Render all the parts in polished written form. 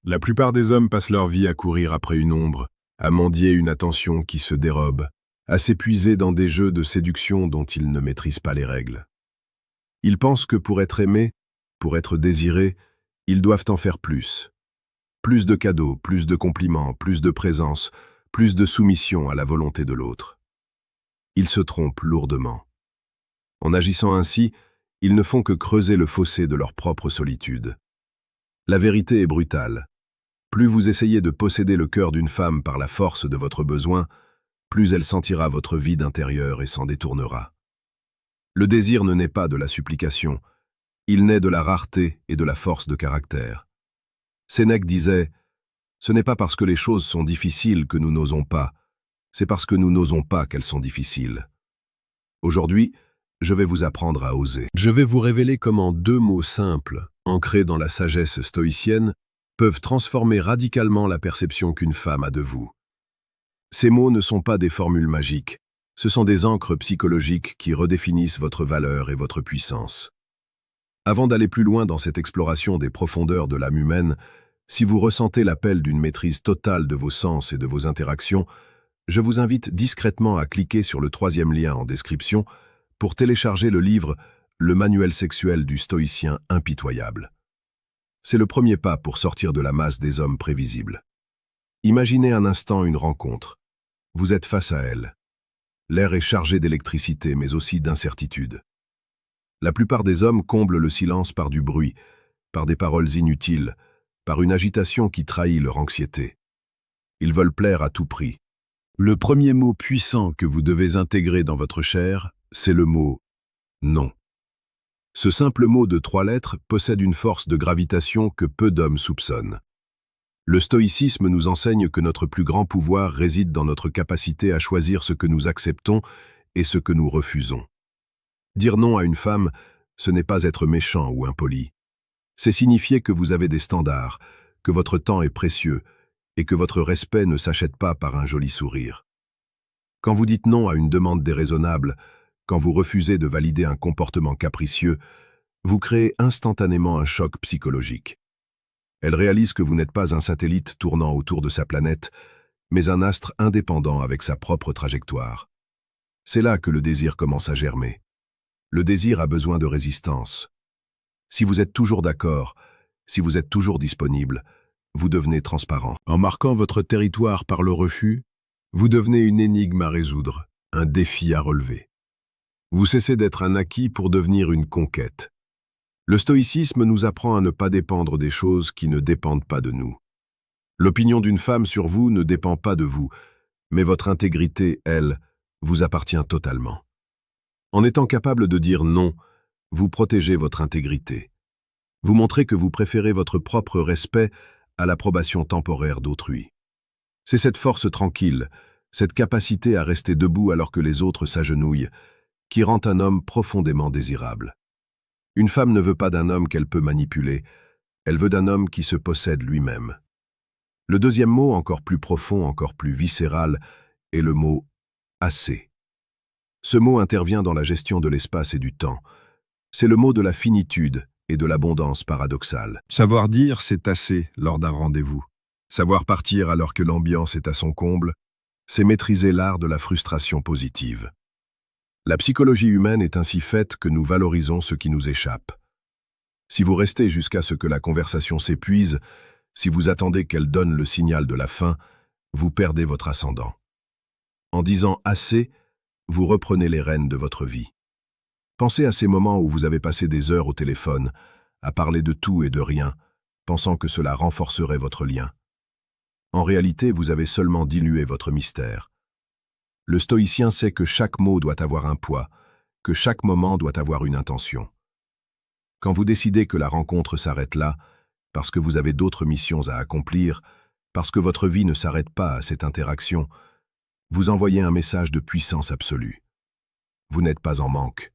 La plupart des hommes passent leur vie à courir après une ombre, à mendier une attention qui se dérobe, à s'épuiser dans des jeux de séduction dont ils ne maîtrisent pas les règles. Ils pensent que pour être aimés, pour être désirés, ils doivent en faire plus. Plus de cadeaux, plus de compliments, plus de présence, plus de soumission à la volonté de l'autre. Ils se trompent lourdement. En agissant ainsi, ils ne font que creuser le fossé de leur propre solitude. La vérité est brutale. Plus vous essayez de posséder le cœur d'une femme par la force de votre besoin, plus elle sentira votre vide intérieur et s'en détournera. Le désir ne naît pas de la supplication, il naît de la rareté et de la force de caractère. Sénèque disait « Ce n'est pas parce que les choses sont difficiles que nous n'osons pas, c'est parce que nous n'osons pas qu'elles sont difficiles. » Aujourd'hui, je vais vous apprendre à oser. Je vais vous révéler comment 2 mots simples, ancrés dans la sagesse stoïcienne, peuvent transformer radicalement la perception qu'une femme a de vous. Ces mots ne sont pas des formules magiques, ce sont des ancres psychologiques qui redéfinissent votre valeur et votre puissance. Avant d'aller plus loin dans cette exploration des profondeurs de l'âme humaine, si vous ressentez l'appel d'une maîtrise totale de vos sens et de vos interactions, je vous invite discrètement à cliquer sur le 3e lien en description pour télécharger le livre « Le manuel sexuel du stoïcien impitoyable ». C'est le premier pas pour sortir de la masse des hommes prévisibles. Imaginez un instant une rencontre. Vous êtes face à elle. L'air est chargé d'électricité, mais aussi d'incertitude. La plupart des hommes comblent le silence par du bruit, par des paroles inutiles, par une agitation qui trahit leur anxiété. Ils veulent plaire à tout prix. Le premier mot puissant que vous devez intégrer dans votre chair, c'est le mot « non ». Ce simple mot de 3 lettres possède une force de gravitation que peu d'hommes soupçonnent. Le stoïcisme nous enseigne que notre plus grand pouvoir réside dans notre capacité à choisir ce que nous acceptons et ce que nous refusons. Dire non à une femme, ce n'est pas être méchant ou impoli. C'est signifier que vous avez des standards, que votre temps est précieux et que votre respect ne s'achète pas par un joli sourire. Quand vous dites non à une demande déraisonnable, quand vous refusez de valider un comportement capricieux, vous créez instantanément un choc psychologique. Elle réalise que vous n'êtes pas un satellite tournant autour de sa planète, mais un astre indépendant avec sa propre trajectoire. C'est là que le désir commence à germer. Le désir a besoin de résistance. Si vous êtes toujours d'accord, si vous êtes toujours disponible, vous devenez transparent. En marquant votre territoire par le refus, vous devenez une énigme à résoudre, un défi à relever. Vous cessez d'être un acquis pour devenir une conquête. Le stoïcisme nous apprend à ne pas dépendre des choses qui ne dépendent pas de nous. L'opinion d'une femme sur vous ne dépend pas de vous, mais votre intégrité, elle, vous appartient totalement. En étant capable de dire non, vous protégez votre intégrité. Vous montrez que vous préférez votre propre respect à l'approbation temporaire d'autrui. C'est cette force tranquille, cette capacité à rester debout alors que les autres s'agenouillent, qui rend un homme profondément désirable. Une femme ne veut pas d'un homme qu'elle peut manipuler, elle veut d'un homme qui se possède lui-même. Le 2e mot, encore plus profond, encore plus viscéral, est le mot « assez ». Ce mot intervient dans la gestion de l'espace et du temps. C'est le mot de la finitude et de l'abondance paradoxale. Savoir dire « c'est assez » lors d'un rendez-vous. Savoir partir alors que l'ambiance est à son comble, c'est maîtriser l'art de la frustration positive. La psychologie humaine est ainsi faite que nous valorisons ce qui nous échappe. Si vous restez jusqu'à ce que la conversation s'épuise, si vous attendez qu'elle donne le signal de la fin, vous perdez votre ascendant. En disant « assez », vous reprenez les rênes de votre vie. Pensez à ces moments où vous avez passé des heures au téléphone, à parler de tout et de rien, pensant que cela renforcerait votre lien. En réalité, vous avez seulement dilué votre mystère. Le stoïcien sait que chaque mot doit avoir un poids, que chaque moment doit avoir une intention. Quand vous décidez que la rencontre s'arrête là, parce que vous avez d'autres missions à accomplir, parce que votre vie ne s'arrête pas à cette interaction, vous envoyez un message de puissance absolue. Vous n'êtes pas en manque.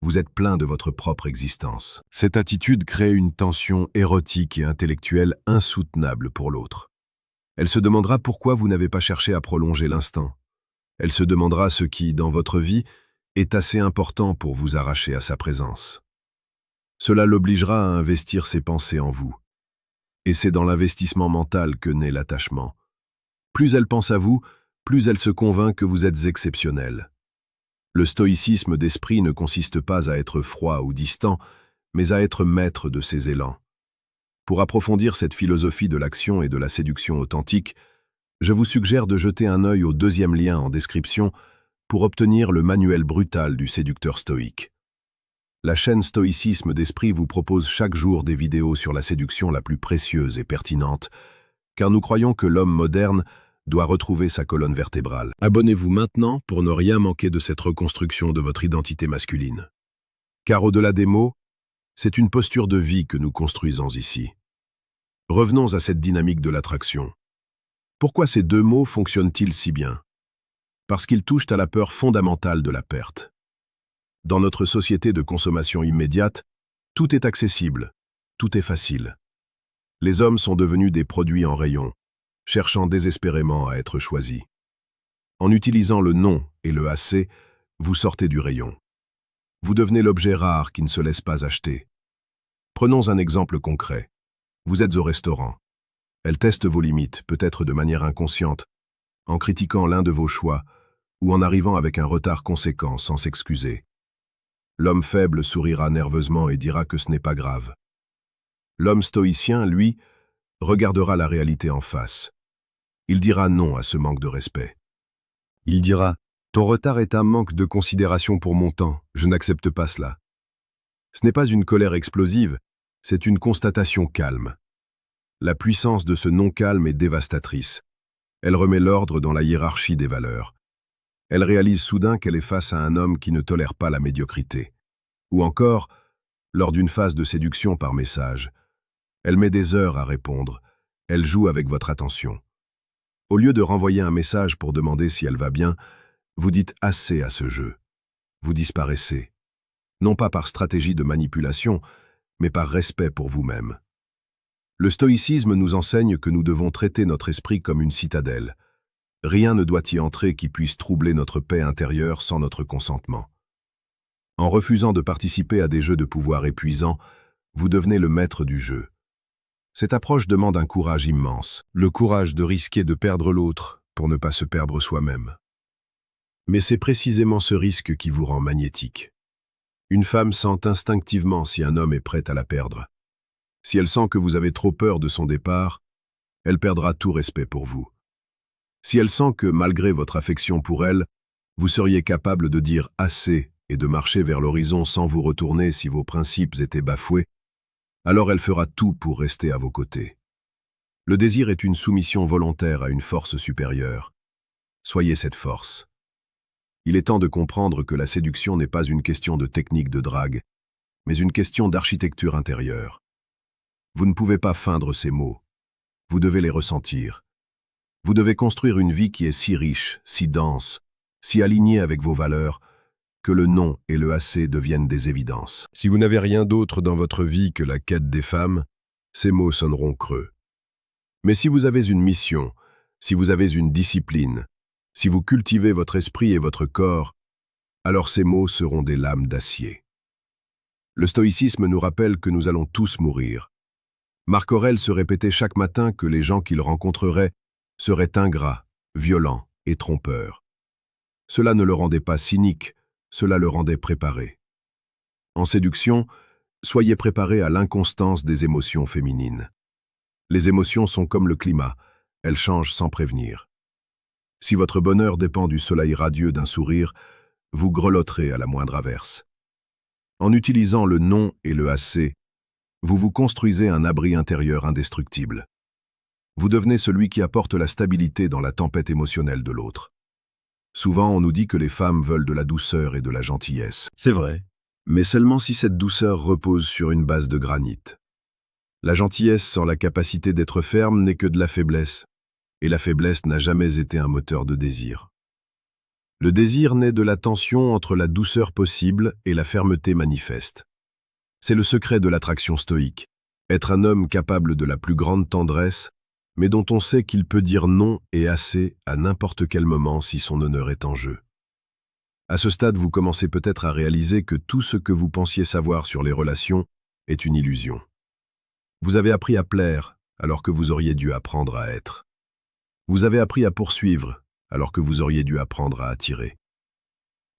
Vous êtes plein de votre propre existence. Cette attitude crée une tension érotique et intellectuelle insoutenable pour l'autre. Elle se demandera pourquoi vous n'avez pas cherché à prolonger l'instant. Elle se demandera ce qui, dans votre vie, est assez important pour vous arracher à sa présence. Cela l'obligera à investir ses pensées en vous. Et c'est dans l'investissement mental que naît l'attachement. Plus elle pense à vous, plus elle se convainc que vous êtes exceptionnel. Le stoïcisme d'esprit ne consiste pas à être froid ou distant, mais à être maître de ses élans. Pour approfondir cette philosophie de l'action et de la séduction authentique, je vous suggère de jeter un œil au deuxième lien en description pour obtenir le manuel brutal du séducteur stoïque. La chaîne Stoïcisme d'Esprit vous propose chaque jour des vidéos sur la séduction la plus précieuse et pertinente, car nous croyons que l'homme moderne doit retrouver sa colonne vertébrale. Abonnez-vous maintenant pour ne rien manquer de cette reconstruction de votre identité masculine. Car au-delà des mots, c'est une posture de vie que nous construisons ici. Revenons à cette dynamique de l'attraction. Pourquoi ces deux mots fonctionnent-ils si bien? Parce qu'ils touchent à la peur fondamentale de la perte. Dans notre société de consommation immédiate, tout est accessible, tout est facile. Les hommes sont devenus des produits en rayon, cherchant désespérément à être choisis. En utilisant le non et le assez, vous sortez du rayon. Vous devenez l'objet rare qui ne se laisse pas acheter. Prenons un exemple concret. Vous êtes au restaurant. Elle teste vos limites, peut-être de manière inconsciente, en critiquant l'un de vos choix ou en arrivant avec un retard conséquent sans s'excuser. L'homme faible sourira nerveusement et dira que ce n'est pas grave. L'homme stoïcien, lui, regardera la réalité en face. Il dira non à ce manque de respect. Il dira « Ton retard est un manque de considération pour mon temps, je n'accepte pas cela. » Ce n'est pas une colère explosive, c'est une constatation calme. La puissance de ce non-calme est dévastatrice. Elle remet l'ordre dans la hiérarchie des valeurs. Elle réalise soudain qu'elle est face à un homme qui ne tolère pas la médiocrité. Ou encore, lors d'une phase de séduction par message, elle met des heures à répondre, elle joue avec votre attention. Au lieu de renvoyer un message pour demander si elle va bien, vous dites assez à ce jeu. Vous disparaissez. Non pas par stratégie de manipulation, mais par respect pour vous-même. Le stoïcisme nous enseigne que nous devons traiter notre esprit comme une citadelle. Rien ne doit y entrer qui puisse troubler notre paix intérieure sans notre consentement. En refusant de participer à des jeux de pouvoir épuisants, vous devenez le maître du jeu. Cette approche demande un courage immense, le courage de risquer de perdre l'autre pour ne pas se perdre soi-même. Mais c'est précisément ce risque qui vous rend magnétique. Une femme sent instinctivement si un homme est prêt à la perdre. Si elle sent que vous avez trop peur de son départ, elle perdra tout respect pour vous. Si elle sent que, malgré votre affection pour elle, vous seriez capable de dire assez et de marcher vers l'horizon sans vous retourner si vos principes étaient bafoués, alors elle fera tout pour rester à vos côtés. Le désir est une soumission volontaire à une force supérieure. Soyez cette force. Il est temps de comprendre que la séduction n'est pas une question de technique de drague, mais une question d'architecture intérieure. Vous ne pouvez pas feindre ces mots. Vous devez les ressentir. Vous devez construire une vie qui est si riche, si dense, si alignée avec vos valeurs, que le non et le assez deviennent des évidences. Si vous n'avez rien d'autre dans votre vie que la quête des femmes, ces mots sonneront creux. Mais si vous avez une mission, si vous avez une discipline, si vous cultivez votre esprit et votre corps, alors ces mots seront des lames d'acier. Le stoïcisme nous rappelle que nous allons tous mourir. Marc Aurèle se répétait chaque matin que les gens qu'il rencontrerait seraient ingrats, violents et trompeurs. Cela ne le rendait pas cynique, cela le rendait préparé. En séduction, soyez préparés à l'inconstance des émotions féminines. Les émotions sont comme le climat, elles changent sans prévenir. Si votre bonheur dépend du soleil radieux d'un sourire, vous grelotterez à la moindre averse. En utilisant le non et le assez, vous vous construisez un abri intérieur indestructible. Vous devenez celui qui apporte la stabilité dans la tempête émotionnelle de l'autre. Souvent, on nous dit que les femmes veulent de la douceur et de la gentillesse. C'est vrai, mais seulement si cette douceur repose sur une base de granit. La gentillesse sans la capacité d'être ferme n'est que de la faiblesse, et la faiblesse n'a jamais été un moteur de désir. Le désir naît de la tension entre la douceur possible et la fermeté manifeste. C'est le secret de l'attraction stoïque, être un homme capable de la plus grande tendresse, mais dont on sait qu'il peut dire non et assez à n'importe quel moment si son honneur est en jeu. À ce stade, vous commencez peut-être à réaliser que tout ce que vous pensiez savoir sur les relations est une illusion. Vous avez appris à plaire, alors que vous auriez dû apprendre à être. Vous avez appris à poursuivre, alors que vous auriez dû apprendre à attirer.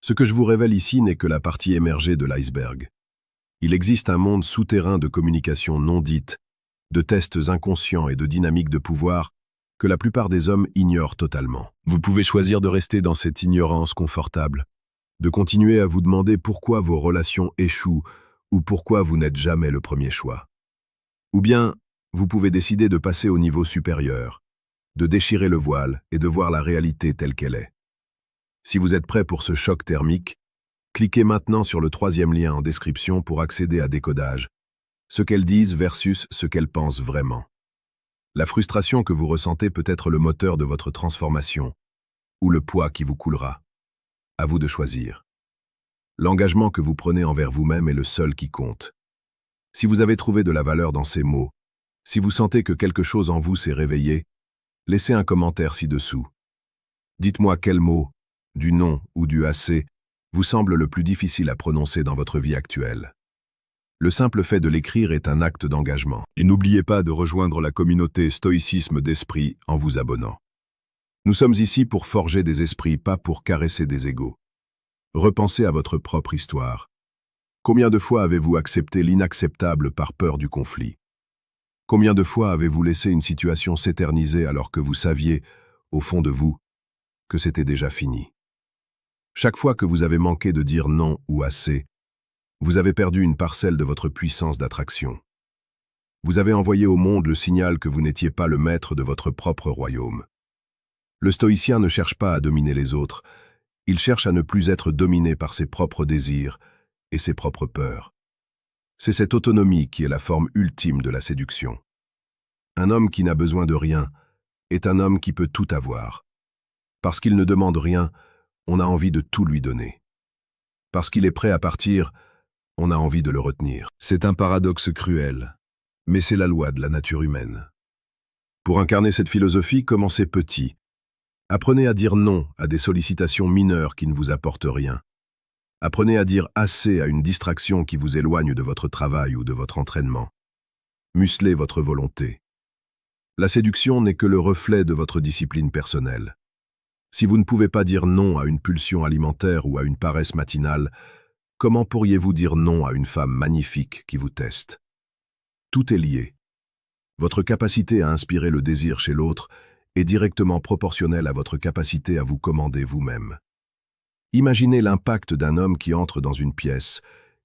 Ce que je vous révèle ici n'est que la partie émergée de l'iceberg. Il existe un monde souterrain de communication non dite, de tests inconscients et de dynamiques de pouvoir que la plupart des hommes ignorent totalement. Vous pouvez choisir de rester dans cette ignorance confortable, de continuer à vous demander pourquoi vos relations échouent ou pourquoi vous n'êtes jamais le premier choix. Ou bien, vous pouvez décider de passer au niveau supérieur, de déchirer le voile et de voir la réalité telle qu'elle est. Si vous êtes prêt pour ce choc thermique, cliquez maintenant sur le 3e lien en description pour accéder à Décodage, ce qu'elles disent versus ce qu'elles pensent vraiment. La frustration que vous ressentez peut être le moteur de votre transformation, ou le poids qui vous coulera. À vous de choisir. L'engagement que vous prenez envers vous-même est le seul qui compte. Si vous avez trouvé de la valeur dans ces mots, si vous sentez que quelque chose en vous s'est réveillé, laissez un commentaire ci-dessous. Dites-moi quel mot, du non ou du assez, vous semble le plus difficile à prononcer dans votre vie actuelle. Le simple fait de l'écrire est un acte d'engagement. Et n'oubliez pas de rejoindre la communauté Stoïcisme d'Esprit en vous abonnant. Nous sommes ici pour forger des esprits, pas pour caresser des égos. Repensez à votre propre histoire. Combien de fois avez-vous accepté l'inacceptable par peur du conflit? Combien de fois avez-vous laissé une situation s'éterniser alors que vous saviez, au fond de vous, que c'était déjà fini? Chaque fois que vous avez manqué de dire non ou assez, vous avez perdu une parcelle de votre puissance d'attraction. Vous avez envoyé au monde le signal que vous n'étiez pas le maître de votre propre royaume. Le stoïcien ne cherche pas à dominer les autres, il cherche à ne plus être dominé par ses propres désirs et ses propres peurs. C'est cette autonomie qui est la forme ultime de la séduction. Un homme qui n'a besoin de rien est un homme qui peut tout avoir. Parce qu'il ne demande rien, on a envie de tout lui donner. Parce qu'il est prêt à partir, on a envie de le retenir. C'est un paradoxe cruel, mais c'est la loi de la nature humaine. Pour incarner cette philosophie, commencez petit. Apprenez à dire non à des sollicitations mineures qui ne vous apportent rien. Apprenez à dire assez à une distraction qui vous éloigne de votre travail ou de votre entraînement. Musclez votre volonté. La séduction n'est que le reflet de votre discipline personnelle. Si vous ne pouvez pas dire non à une pulsion alimentaire ou à une paresse matinale, comment pourriez-vous dire non à une femme magnifique qui vous teste? Tout est lié. Votre capacité à inspirer le désir chez l'autre est directement proportionnelle à votre capacité à vous commander vous-même. Imaginez l'impact d'un homme qui entre dans une pièce,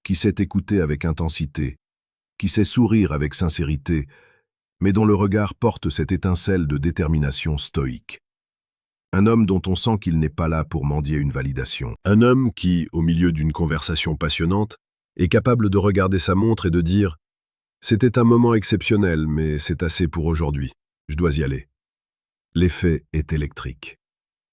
qui sait écouter avec intensité, qui sait sourire avec sincérité, mais dont le regard porte cette étincelle de détermination stoïque. Un homme dont on sent qu'il n'est pas là pour mendier une validation. Un homme qui, au milieu d'une conversation passionnante, est capable de regarder sa montre et de dire « C'était un moment exceptionnel, mais c'est assez pour aujourd'hui. Je dois y aller. » L'effet est électrique.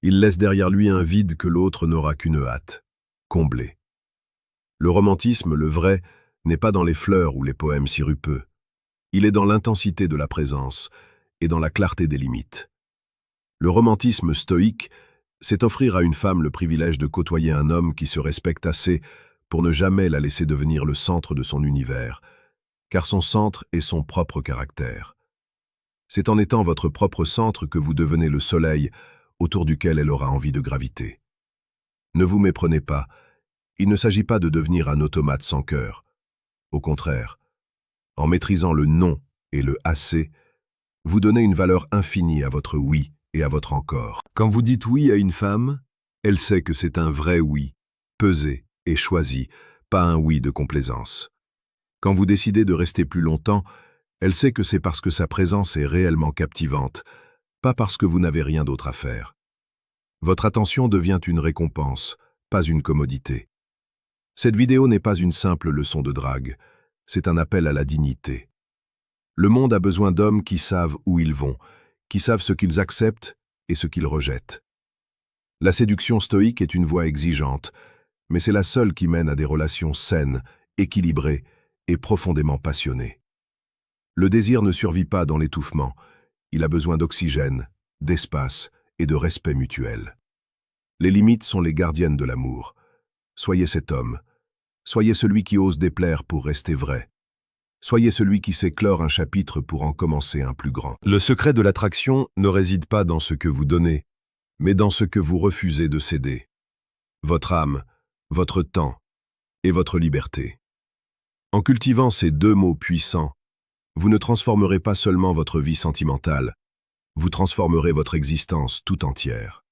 Il laisse derrière lui un vide que l'autre n'aura qu'une hâte, combler. Le romantisme, le vrai, n'est pas dans les fleurs ou les poèmes sirupeux. Il est dans l'intensité de la présence et dans la clarté des limites. Le romantisme stoïque, c'est offrir à une femme le privilège de côtoyer un homme qui se respecte assez pour ne jamais la laisser devenir le centre de son univers, car son centre est son propre caractère. C'est en étant votre propre centre que vous devenez le soleil autour duquel elle aura envie de graviter. Ne vous méprenez pas, il ne s'agit pas de devenir un automate sans cœur. Au contraire, en maîtrisant le non et le assez, vous donnez une valeur infinie à votre oui et à votre encore. Quand vous dites oui à une femme, elle sait que c'est un vrai oui, pesé et choisi, pas un oui de complaisance. Quand vous décidez de rester plus longtemps, elle sait que c'est parce que sa présence est réellement captivante, pas parce que vous n'avez rien d'autre à faire. Votre attention devient une récompense, pas une commodité. Cette vidéo n'est pas une simple leçon de drague, c'est un appel à la dignité. Le monde a besoin d'hommes qui savent où ils vont, qui savent ce qu'ils acceptent et ce qu'ils rejettent. La séduction stoïque est une voie exigeante, mais c'est la seule qui mène à des relations saines, équilibrées et profondément passionnées. Le désir ne survit pas dans l'étouffement, il a besoin d'oxygène, d'espace et de respect mutuel. Les limites sont les gardiennes de l'amour. Soyez cet homme, soyez celui qui ose déplaire pour rester vrai. Soyez celui qui sait clore un chapitre pour en commencer un plus grand. Le secret de l'attraction ne réside pas dans ce que vous donnez, mais dans ce que vous refusez de céder. Votre âme, votre temps et votre liberté. En cultivant ces deux mots puissants, vous ne transformerez pas seulement votre vie sentimentale, vous transformerez votre existence tout entière.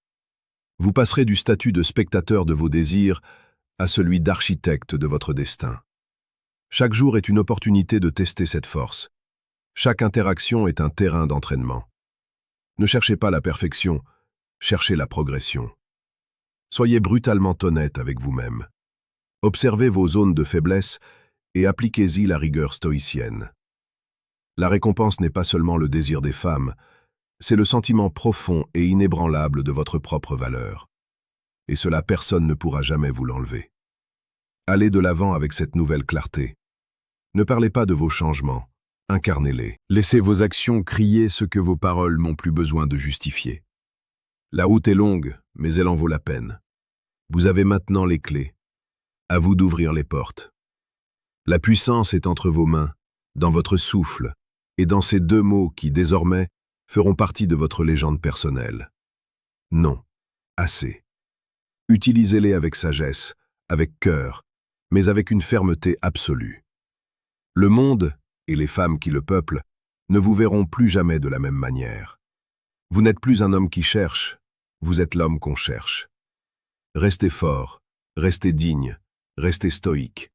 Vous passerez du statut de spectateur de vos désirs à celui d'architecte de votre destin. Chaque jour est une opportunité de tester cette force. Chaque interaction est un terrain d'entraînement. Ne cherchez pas la perfection, cherchez la progression. Soyez brutalement honnête avec vous-même. Observez vos zones de faiblesse et appliquez-y la rigueur stoïcienne. La récompense n'est pas seulement le désir des femmes, c'est le sentiment profond et inébranlable de votre propre valeur. Et cela, personne ne pourra jamais vous l'enlever. Allez de l'avant avec cette nouvelle clarté. Ne parlez pas de vos changements, incarnez-les. Laissez vos actions crier ce que vos paroles n'ont plus besoin de justifier. La route est longue, mais elle en vaut la peine. Vous avez maintenant les clés. À vous d'ouvrir les portes. La puissance est entre vos mains, dans votre souffle, et dans ces deux mots qui, désormais, feront partie de votre légende personnelle. Non, assez. Utilisez-les avec sagesse, avec cœur, mais avec une fermeté absolue. Le monde, et les femmes qui le peuplent, ne vous verront plus jamais de la même manière. Vous n'êtes plus un homme qui cherche, vous êtes l'homme qu'on cherche. Restez fort, restez digne, restez stoïque.